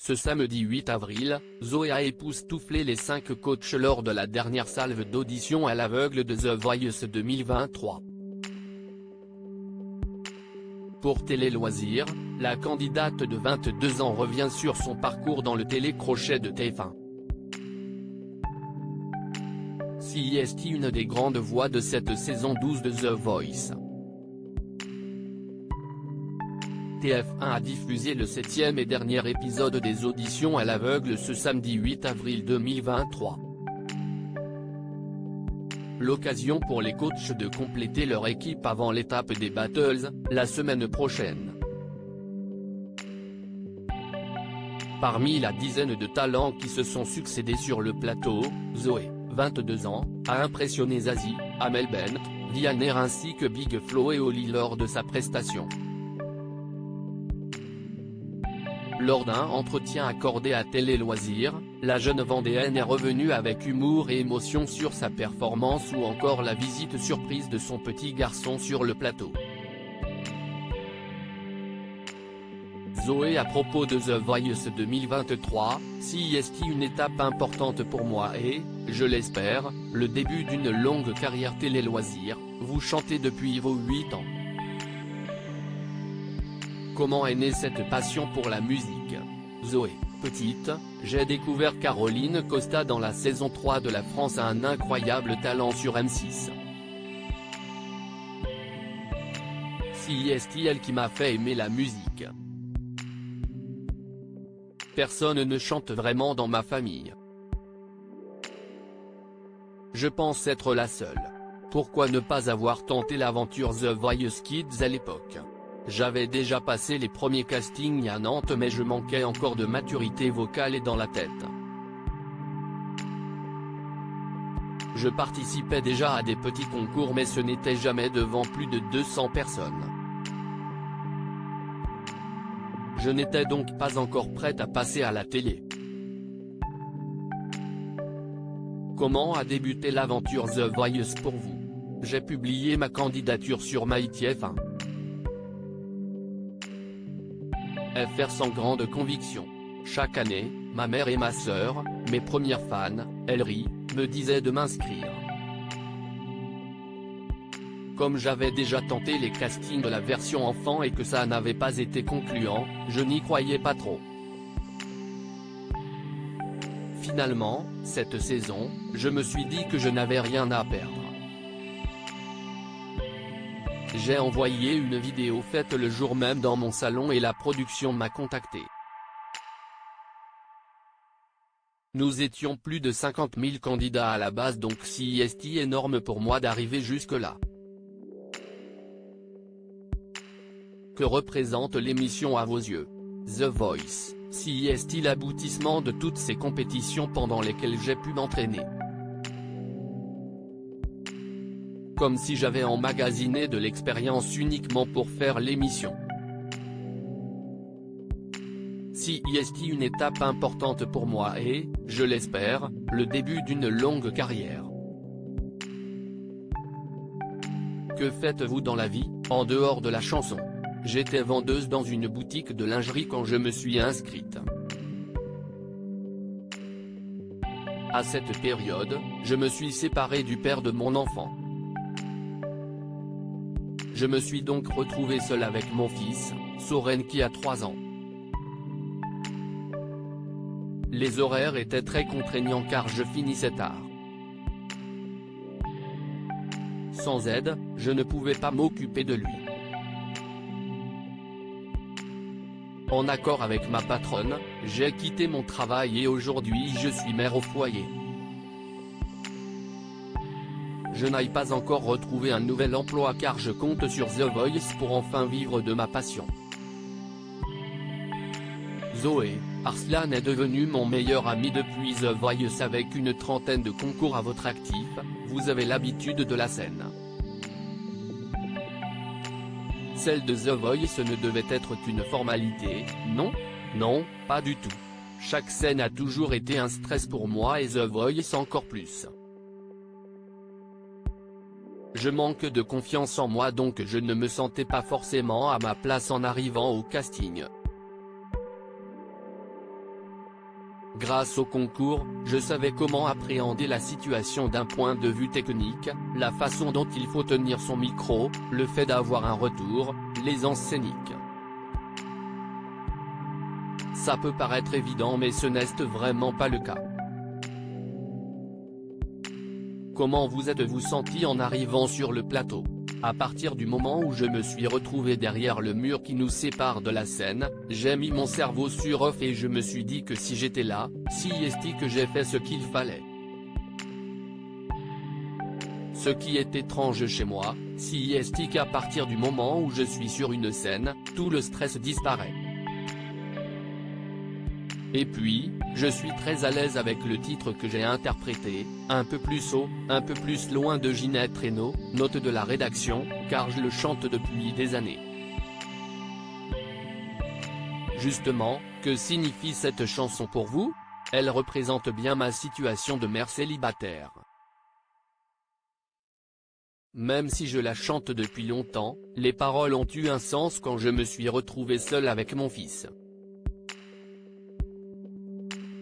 Ce samedi 8 avril, Zoé a époustouflé les 5 coachs lors de la dernière salve d'audition à l'aveugle de The Voice 2023. Pour Télé Loisirs, la candidate de 22 ans revient sur son parcours dans le télécrochet de TF1. CIST, une des grandes voix de cette saison 12 de The Voice. TF1 a diffusé le 7e et dernier épisode des auditions à l'aveugle ce samedi 8 avril 2023. L'occasion pour les coachs de compléter leur équipe avant l'étape des battles, la semaine prochaine. Parmi la dizaine de talents qui se sont succédés sur le plateau, Zoé, 22 ans, a impressionné Zazie, Amel Bent, Vianney ainsi que Big Flo et Oli lors de sa prestation. Lors d'un entretien accordé à Télé Loisirs, la jeune Vendéenne est revenue avec humour et émotion sur sa performance ou encore la visite surprise de son petit garçon sur le plateau. Zoé à propos de The Voice 2023, CIST, une étape importante pour moi et, je l'espère, le début d'une longue carrière Télé Loisirs, vous chantez depuis vos 8 ans. Comment est née cette passion pour la musique? Zoé, petite, j'ai découvert Caroline Costa dans la saison 3 de La France a un incroyable talent sur M6. CIST, elle qui m'a fait aimer la musique. Personne ne chante vraiment dans ma famille. Je pense être la seule. Pourquoi ne pas avoir tenté l'aventure The Voice Kids à l'époque? J'avais déjà passé les premiers castings à Nantes mais je manquais encore de maturité vocale et dans la tête. Je participais déjà à des petits concours mais ce n'était jamais devant plus de 200 personnes. Je n'étais donc pas encore prête à passer à la télé. Comment a débuté l'aventure The Voice pour vous? J'ai publié ma candidature sur MyTF1. FR sans grande conviction. Chaque année, ma mère et ma sœur, mes premières fans, elles rient, me disaient de m'inscrire. Comme j'avais déjà tenté les castings de la version enfant et que ça n'avait pas été concluant, je n'y croyais pas trop. Finalement, cette saison, je me suis dit que je n'avais rien à perdre. J'ai envoyé une vidéo faite le jour même dans mon salon et la production m'a contacté. Nous étions plus de 50 000 candidats à la base donc CIST énorme pour moi d'arriver jusque-là. Que représente l'émission à vos yeux? The Voice, CIST, l'aboutissement de toutes ces compétitions pendant lesquelles j'ai pu m'entraîner. Comme si j'avais emmagasiné de l'expérience uniquement pour faire l'émission. CIST, une étape importante pour moi et, je l'espère, le début d'une longue carrière. Que faites-vous dans la vie, en dehors de la chanson? J'étais vendeuse dans une boutique de lingerie quand je me suis inscrite. À cette période, je me suis séparée du père de mon enfant. Je me suis donc retrouvée seule avec mon fils, Soren qui a 3 ans. Les horaires étaient très contraignants car je finissais tard. Sans aide, je ne pouvais pas m'occuper de lui. En accord avec ma patronne, j'ai quitté mon travail et aujourd'hui je suis mère au foyer. Je n'ai pas encore retrouvé un nouvel emploi car je compte sur The Voice pour enfin vivre de ma passion. Zoé, Arslan est devenu mon meilleur ami depuis The Voice avec une trentaine de concours à votre actif, vous avez l'habitude de la scène. Celle de The Voice ne devait être qu'une formalité, non? Non, pas du tout. Chaque scène a toujours été un stress pour moi et The Voice encore plus. Je manque de confiance en moi donc je ne me sentais pas forcément à ma place en arrivant au casting. Grâce au concours, je savais comment appréhender la situation d'un point de vue technique, la façon dont il faut tenir son micro, le fait d'avoir un retour, l'aisance scénique. Ça peut paraître évident mais ce n'est vraiment pas le cas. Comment vous êtes-vous senti en arrivant sur le plateau? À partir du moment où je me suis retrouvé derrière le mur qui nous sépare de la scène, j'ai mis mon cerveau sur off et je me suis dit que si j'étais là, si est que j'ai fait ce qu'il fallait. Ce qui est étrange chez moi, si est qu'à partir du moment où je suis sur une scène, tout le stress disparaît. Et puis, je suis très à l'aise avec le titre que j'ai interprété, un peu plus haut, un peu plus loin de Ginette Renaud, note de la rédaction, car je le chante depuis des années. Justement, que signifie cette chanson pour vous? Elle représente bien ma situation de mère célibataire. Même si je la chante depuis longtemps, les paroles ont eu un sens quand je me suis retrouvé seul avec mon fils.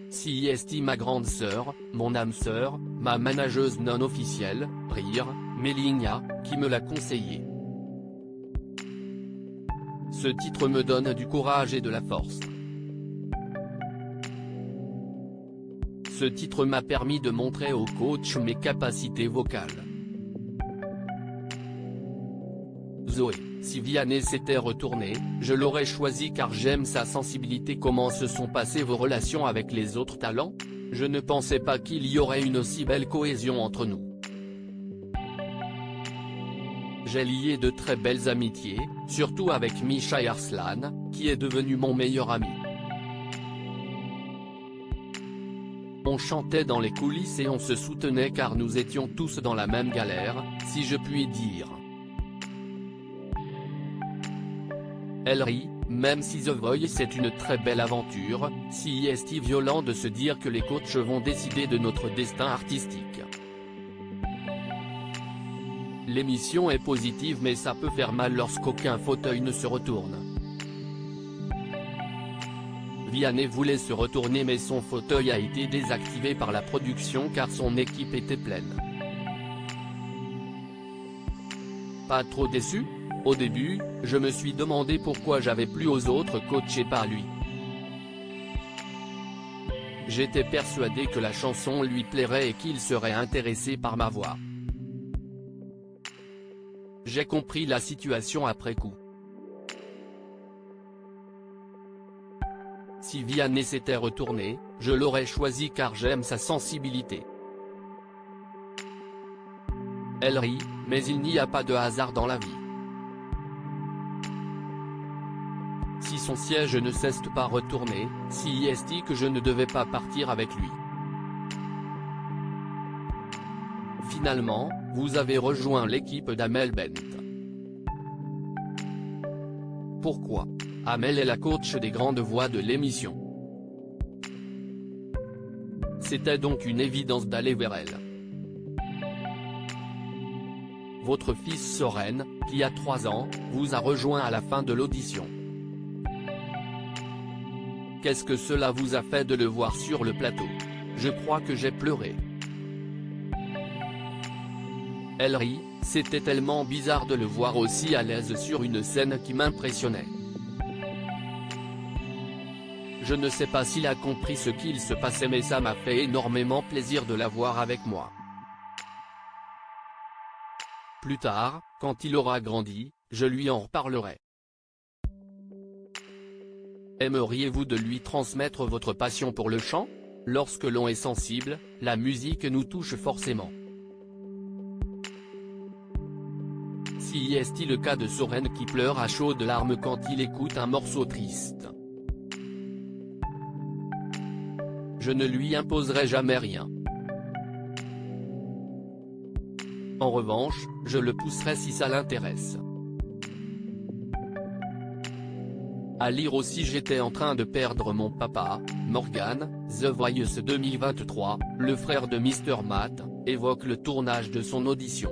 Si est ma grande sœur, mon âme sœur, ma manageuse non officielle, Rire, Méligna, qui me l'a conseillé. Ce titre me donne du courage et de la force. Ce titre m'a permis de montrer au coach mes capacités vocales. Zoé, si Vianney s'était retourné, je l'aurais choisi car j'aime sa sensibilité. Comment se sont passées vos relations avec les autres talents? Je ne pensais pas qu'il y aurait une aussi belle cohésion entre nous. J'ai lié de très belles amitiés, surtout avec Misha et Arslan, qui est devenu mon meilleur ami. On chantait dans les coulisses et on se soutenait car nous étions tous dans la même galère, si je puis dire. Elle rit, même si The Voice c'est une très belle aventure, si est violent de se dire que les coachs vont décider de notre destin artistique. L'émission est positive mais ça peut faire mal lorsqu'aucun fauteuil ne se retourne. Vianney voulait se retourner mais son fauteuil a été désactivé par la production car son équipe était pleine. Pas trop déçu? Au début, je me suis demandé pourquoi j'avais plus aux autres coachés par lui. J'étais persuadé que la chanson lui plairait et qu'il serait intéressé par ma voix. J'ai compris la situation après coup. Si Vianney s'était retourné, je l'aurais choisi car j'aime sa sensibilité. Elle rit, mais il n'y a pas de hasard dans la vie. Si son siège ne s'est pas retourné, si est que je ne devais pas partir avec lui. Finalement, vous avez rejoint l'équipe d'Amel Bent. Pourquoi? Amel est la coach des grandes voix de l'émission. C'était donc une évidence d'aller vers elle. Votre fils Soren, qui a 3 ans, vous a rejoint à la fin de l'audition. Qu'est-ce que cela vous a fait de le voir sur le plateau? Je crois que j'ai pleuré. Elle rit, c'était tellement bizarre de le voir aussi à l'aise sur une scène qui m'impressionnait. Je ne sais pas s'il a compris ce qu'il se passait mais ça m'a fait énormément plaisir de l'avoir avec moi. Plus tard, quand il aura grandi, je lui en reparlerai. Aimeriez-vous de lui transmettre votre passion pour le chant? Lorsque l'on est sensible, la musique nous touche forcément. Si est-il le cas de Soren qui pleure à chaudes larmes quand il écoute un morceau triste? Je ne lui imposerai jamais rien. En revanche, je le pousserai si ça l'intéresse. À lire aussi j'étais en train de perdre mon papa, Morgan, The Voice 2023, le frère de Mr. Matt, évoque le tournage de son audition.